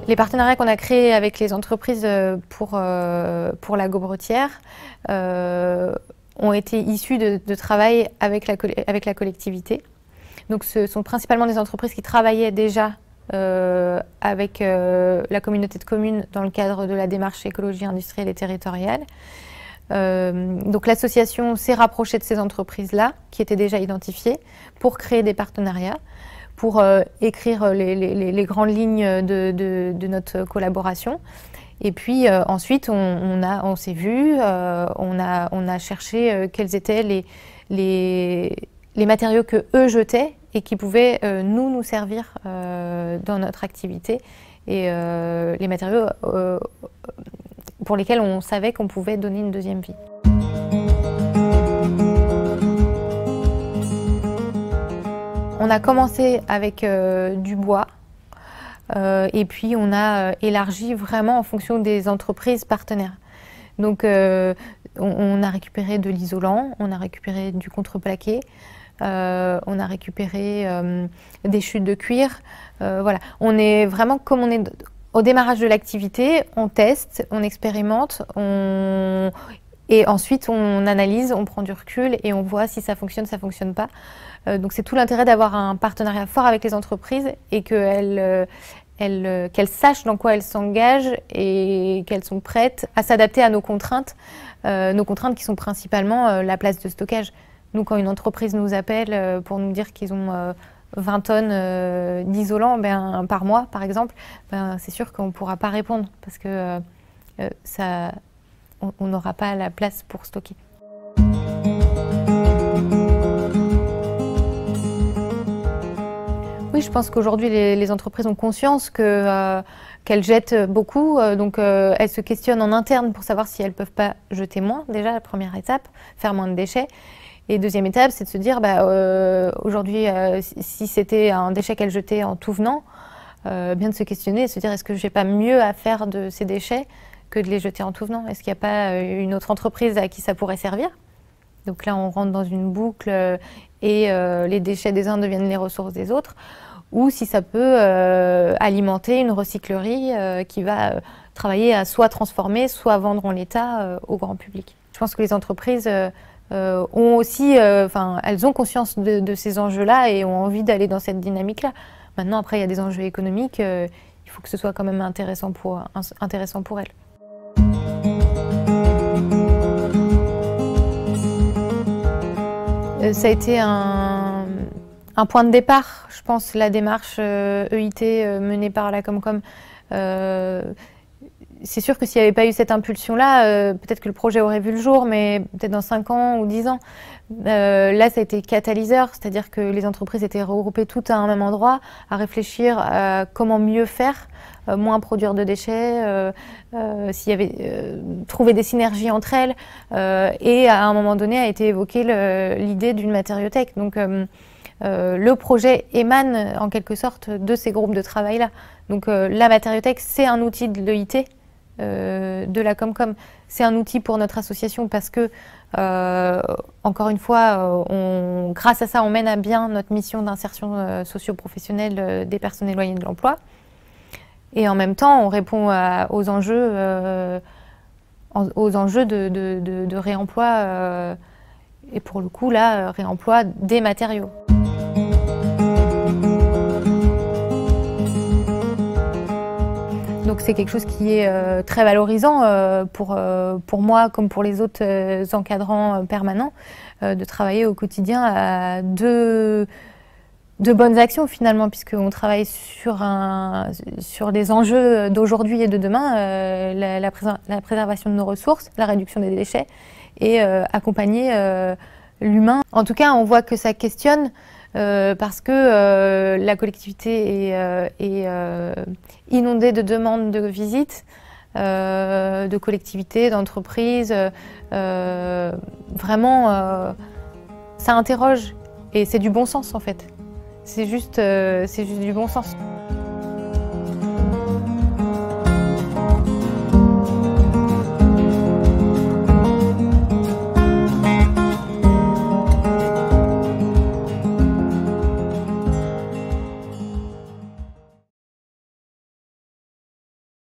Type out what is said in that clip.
Les partenariats qu'on a créés avec les entreprises pour la Gaubretière ont été issus de travail avec la collectivité. Donc ce sont principalement des entreprises qui travaillaient déjà avec la communauté de communes dans le cadre de la démarche écologie industrielle et territoriale. Donc l'association s'est rapprochée de ces entreprises-là, qui étaient déjà identifiées, pour créer des partenariats, pour écrire les grandes lignes de notre collaboration. Et puis ensuite, on s'est vu, on a cherché quels étaient les matériaux que eux jetaient et qui pouvaient nous servir dans notre activité. Et les matériaux pour lesquels on savait qu'on pouvait donner une deuxième vie. On a commencé avec du bois et puis on a élargi vraiment en fonction des entreprises partenaires. Donc on a récupéré de l'isolant, on a récupéré du contreplaqué, on a récupéré des chutes de cuir. Voilà. On est vraiment comme on est au démarrage de l'activité, on teste, on expérimente, et ensuite on analyse, on prend du recul et on voit si ça fonctionne pas. Donc c'est tout l'intérêt d'avoir un partenariat fort avec les entreprises et qu'elles sachent dans quoi elles s'engagent et qu'elles sont prêtes à s'adapter à nos contraintes qui sont principalement la place de stockage. Nous, quand une entreprise nous appelle pour nous dire qu'ils ont 20 tonnes d'isolant par mois, par exemple, c'est sûr qu'on ne pourra pas répondre parce que on n'aura pas la place pour stocker. Oui, je pense qu'aujourd'hui, les entreprises ont conscience qu'elles jettent beaucoup, donc elles se questionnent en interne pour savoir si elles ne peuvent pas jeter moins, déjà, la première étape, faire moins de déchets. Et deuxième étape, c'est de se dire, aujourd'hui, si c'était un déchet qu'elle jetait en tout venant, bien de se questionner et se dire, est-ce que je n'ai pas mieux à faire de ces déchets que de les jeter en tout venant? Est-ce qu'il n'y a pas une autre entreprise à qui ça pourrait servir? Donc là, on rentre dans une boucle et les déchets des uns deviennent les ressources des autres. Ou si ça peut alimenter une recyclerie qui va travailler à soit transformer, soit vendre en l'état au grand public. Je pense que les entreprises ont aussi, elles ont conscience de ces enjeux-là et ont envie d'aller dans cette dynamique-là. Maintenant, après, il y a des enjeux économiques, il faut que ce soit quand même intéressant pour elles. Ça a été un point de départ, je pense, la démarche EIT menée par la Comcom. C'est sûr que s'il n'y avait pas eu cette impulsion-là, peut-être que le projet aurait vu le jour, mais peut-être dans 5 ans ou 10 ans. Là, ça a été catalyseur, c'est-à-dire que les entreprises étaient regroupées toutes à un même endroit, à réfléchir à comment mieux faire, moins produire de déchets, s'il y avait trouver des synergies entre elles, et à un moment donné a été évoquée l'idée d'une matériothèque. Donc le projet émane en quelque sorte de ces groupes de travail-là. Donc la matériothèque, c'est un outil de l'EIT, de la Comcom. C'est un outil pour notre association parce que, encore une fois, grâce à ça, on mène à bien notre mission d'insertion socio-professionnelle des personnes éloignées de l'emploi. Et en même temps, on répond aux enjeux de réemploi, et pour le coup, là, réemploi des matériaux. Donc c'est quelque chose qui est très valorisant pour moi comme pour les autres encadrants permanents, de travailler au quotidien à de bonnes actions finalement, puisqu'on travaille sur des enjeux d'aujourd'hui et de demain, la préservation de nos ressources, la réduction des déchets et accompagner l'humain. En tout cas, on voit que ça questionne parce que la collectivité est inondée de demandes de visites, de collectivités, d'entreprises. Vraiment, ça interroge et c'est du bon sens en fait. C'est juste du bon sens.